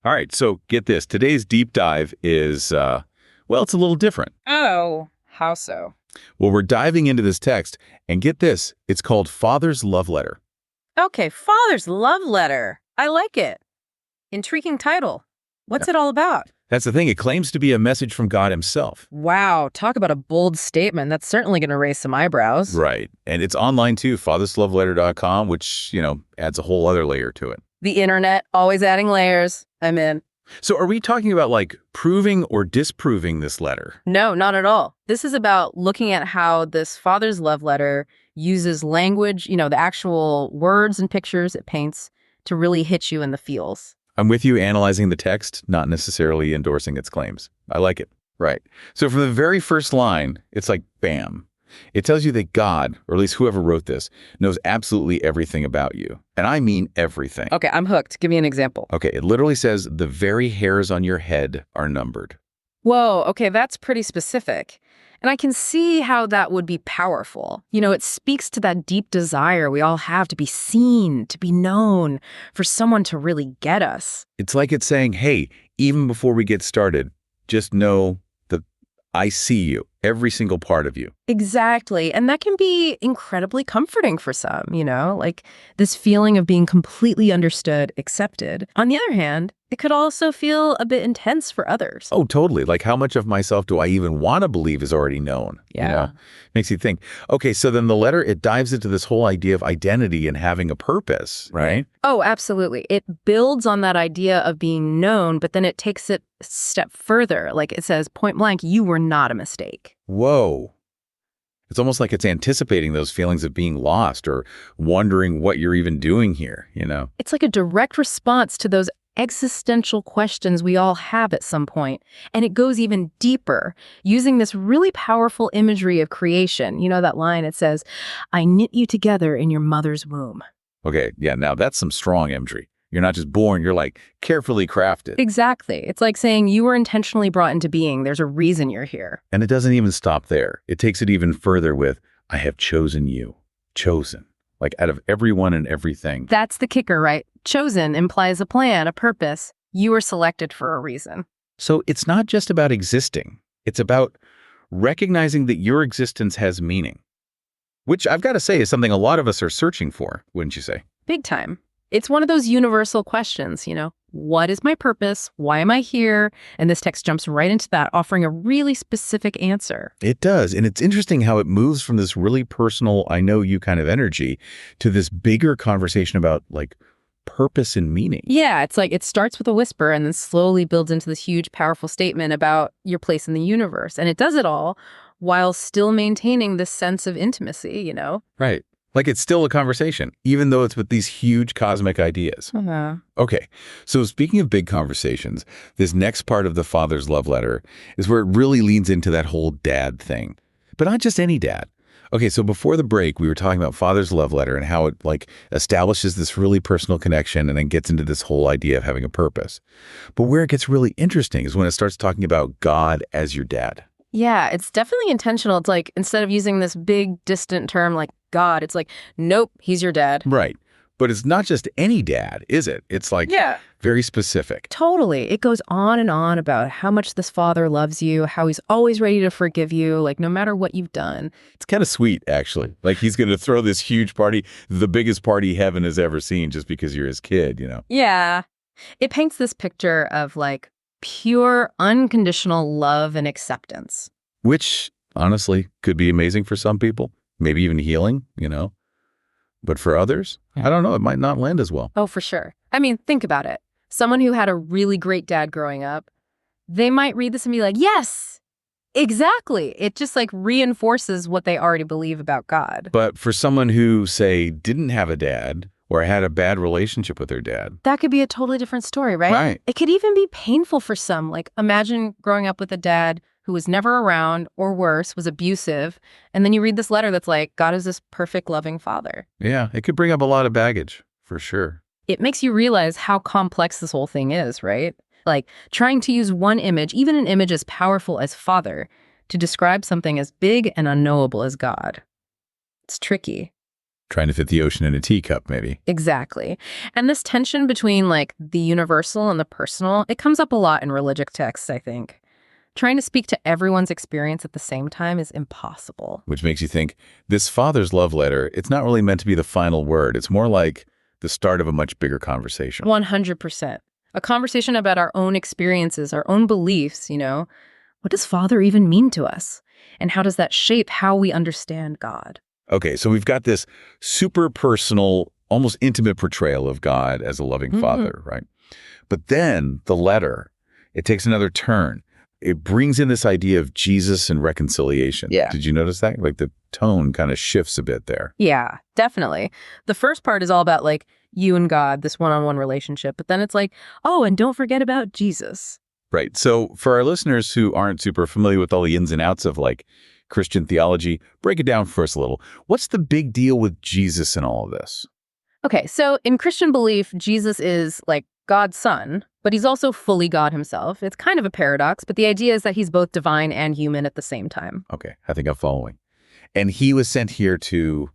All right, so get this. Today's deep dive is, well, it's a little different. Oh, how so? Well, we're diving into this text, and get this. It's called Father's Love Letter. Okay, Father's Love Letter. I like it. Intriguing title. What's it all about? That's the thing. It claims to be a message from God himself. Wow, talk about a bold statement. That's certainly going to raise some eyebrows. Right. And it's online too, fathersloveletter.com, which, adds a whole other layer to it. The internet, always adding layers. I'm in. So are we talking about like proving or disproving this letter? No, not at all. This is about looking at how this Father's Love Letter uses language, the actual words and pictures it paints to really hit you in the feels. I'm with you analyzing the text, not necessarily endorsing its claims. I like it. Right. So from the very first line, it's like, bam. It tells you that God, or at least whoever wrote this, knows absolutely everything about you. And I mean everything. Okay, I'm hooked. Give me an example. Okay, it literally says the very hairs on your head are numbered. Whoa, okay, that's pretty specific. And I can see how that would be powerful. It speaks to that deep desire we all have to be seen, to be known, for someone to really get us. It's like it's saying, hey, even before we get started, just know that I see you, every single part of you. Exactly. And that can be incredibly comforting for some, like this feeling of being completely understood, accepted. On the other hand, it could also feel a bit intense for others. Oh, totally. Like how much of myself do I even want to believe is already known? Yeah. Makes you think. Okay, so then the letter, it dives into this whole idea of identity and having a purpose, right? Oh, absolutely. It builds on that idea of being known, but then it takes it a step further. Like it says, point blank, you were not a mistake. Whoa. It's almost like it's anticipating those feelings of being lost or wondering what you're even doing here, It's like a direct response to those existential questions we all have at some point. And it goes even deeper, using this really powerful imagery of creation. That line, it says, I knit you together in your mother's womb. Okay, yeah, now that's some strong imagery. You're not just born, you're like carefully crafted. Exactly. It's like saying you were intentionally brought into being. There's a reason you're here. And it doesn't even stop there. It takes it even further with, I have chosen you. Chosen. Like out of everyone and everything. That's the kicker, right? Chosen implies a plan, a purpose. You were selected for a reason. So it's not just about existing. It's about recognizing that your existence has meaning. Which I've got to say is something a lot of us are searching for, wouldn't you say? Big time. It's one of those universal questions, what is my purpose? Why am I here? And this text jumps right into that, offering a really specific answer. It does. And it's interesting how it moves from this really personal, I know you kind of energy to this bigger conversation about like purpose and meaning. Yeah, it's like it starts with a whisper and then slowly builds into this huge, powerful statement about your place in the universe. And it does it all while still maintaining this sense of intimacy, Right. Like it's still a conversation, even though it's with these huge cosmic ideas. Uh-huh. Okay, so speaking of big conversations, this next part of the Father's Love Letter is where it really leans into that whole dad thing. But not just any dad. Okay, so before the break, we were talking about Father's Love Letter and how it like establishes this really personal connection and then gets into this whole idea of having a purpose. But where it gets really interesting is when it starts talking about God as your dad. Yeah, it's definitely intentional. It's like instead of using this big, distant term like God, it's like, nope, he's your dad. Right. But it's not just any dad, is it? It's like very specific. Totally. It goes on and on about how much this father loves you, how he's always ready to forgive you, like no matter what you've done. It's kind of sweet, actually. Like he's going to throw this huge party, the biggest party heaven has ever seen just because you're his kid, Yeah. It paints this picture of like pure, unconditional love and acceptance. Which, honestly, could be amazing for some people. Maybe even healing, But for others, I don't know, it might not land as well. Oh, for sure. I mean, think about it. Someone who had a really great dad growing up, they might read this and be like, yes, exactly. It just like reinforces what they already believe about God. But for someone who, say, didn't have a dad or had a bad relationship with their dad. That could be a totally different story, right? Right. It could even be painful for some. Like imagine growing up with a dad who was never around or worse, was abusive. And then you read this letter that's like, God is this perfect, loving father. Yeah, it could bring up a lot of baggage, for sure. It makes you realize how complex this whole thing is, right? Like trying to use one image, even an image as powerful as father, to describe something as big and unknowable as God. It's tricky. Trying to fit the ocean in a teacup, maybe. Exactly. And this tension between like the universal and the personal, it comes up a lot in religious texts, I think. Trying to speak to everyone's experience at the same time is impossible. Which makes you think, this father's love letter, it's not really meant to be the final word. It's more like the start of a much bigger conversation. 100%. A conversation about our own experiences, our own beliefs, What does Father even mean to us? And how does that shape how we understand God? Okay, so we've got this super personal, almost intimate portrayal of God as a loving father, right? But then the letter, it takes another turn. It brings in this idea of Jesus and reconciliation. Yeah. Did you notice that? Like the tone kind of shifts a bit there. Yeah, definitely. The first part is all about like you and God, this one-on-one relationship. But then it's like, oh, and don't forget about Jesus. Right. So for our listeners who aren't super familiar with all the ins and outs of like Christian theology, break it down for us a little. What's the big deal with Jesus in all of this? Okay, so in Christian belief, Jesus is like God's son, but he's also fully God himself. It's kind of a paradox, but the idea is that he's both divine and human at the same time. Okay, I think I'm following. And he was sent here to,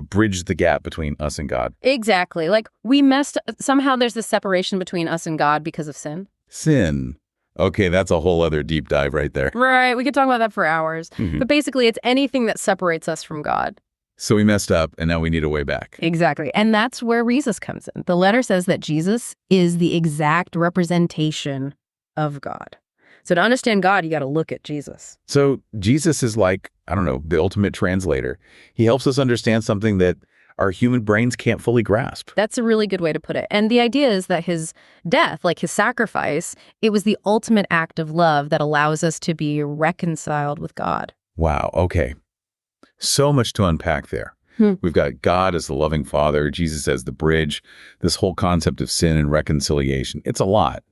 bridge the gap between us and God? Exactly. Like somehow there's this separation between us and God because of sin. Sin. Okay, that's a whole other deep dive right there. Right, we could talk about that for hours. But basically, it's anything that separates us from God. So we messed up, and now we need a way back. Exactly. And that's where Jesus comes in. The letter says that Jesus is the exact representation of God. So to understand God, you got to look at Jesus. So Jesus is like, I don't know, the ultimate translator. He helps us understand something that our human brains can't fully grasp. That's a really good way to put it. And the idea is that his death, like his sacrifice, it was the ultimate act of love that allows us to be reconciled with God. Wow, okay. So much to unpack there. We've got God as the loving father, Jesus as the bridge, this whole concept of sin and reconciliation. It's a lot.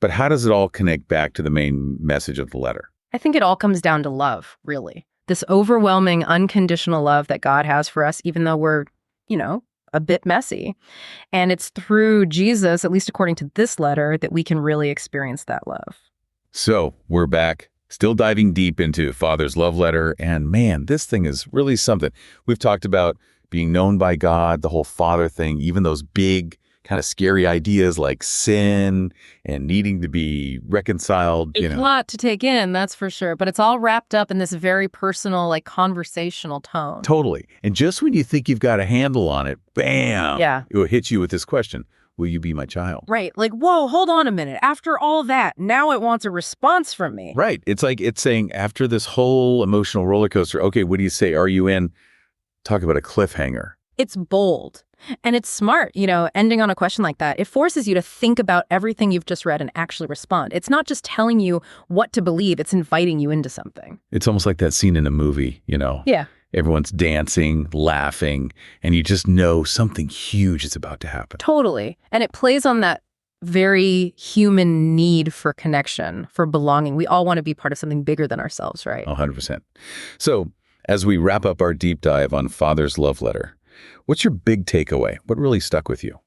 But how does it all connect back to the main message of the letter? I think it all comes down to love, really. This overwhelming, unconditional love that God has for us, even though we're, a bit messy. And it's through Jesus, at least according to this letter, that we can really experience that love. So we're back. Still diving deep into Father's love letter, and man, this thing is really something. We've talked about being known by God, the whole Father thing, even those big, kind of scary ideas like sin and needing to be reconciled. It's a lot to take in, that's for sure, but it's all wrapped up in this very personal, like conversational tone. Totally. And just when you think you've got a handle on it, bam, it will hit you with this question. Will you be my child? Right. Like, whoa, hold on a minute. After all that, now it wants a response from me. Right. It's like it's saying after this whole emotional roller coaster, okay, what do you say? Are you in? Talk about a cliffhanger. It's bold. And it's smart, ending on a question like that. It forces you to think about everything you've just read and actually respond. It's not just telling you what to believe. It's inviting you into something. It's almost like that scene in a movie, Yeah. Everyone's dancing, laughing, and you just know something huge is about to happen. Totally. And it plays on that very human need for connection, for belonging. We all want to be part of something bigger than ourselves, right? 100%. So as we wrap up our deep dive on Father's love letter, what's your big takeaway? What really stuck with you?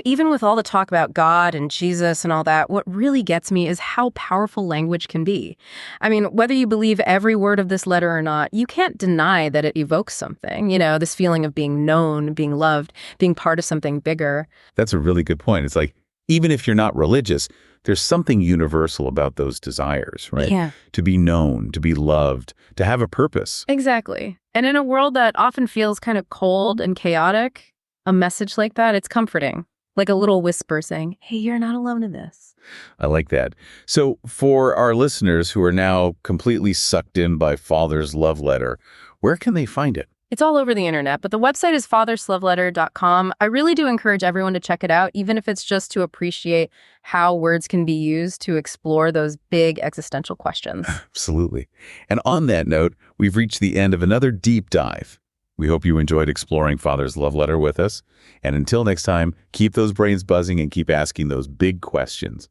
Even with all the talk about God and Jesus and all that, what really gets me is how powerful language can be. I mean, whether you believe every word of this letter or not, you can't deny that it evokes something, this feeling of being known, being loved, being part of something bigger. That's a really good point. It's like, even if you're not religious, there's something universal about those desires, right? Yeah. To be known, to be loved, to have a purpose. Exactly. And in a world that often feels kind of cold and chaotic, a message like that, it's comforting. Like a little whisper saying, hey, you're not alone in this. I like that. So for our listeners who are now completely sucked in by Father's love letter, where can they find it? It's all over the internet, but the website is fathersloveletter.com. I really do encourage everyone to check it out, even if it's just to appreciate how words can be used to explore those big existential questions. Absolutely. And on that note, we've reached the end of another deep dive. We hope you enjoyed exploring Father's love letter with us. And until next time, keep those brains buzzing and keep asking those big questions.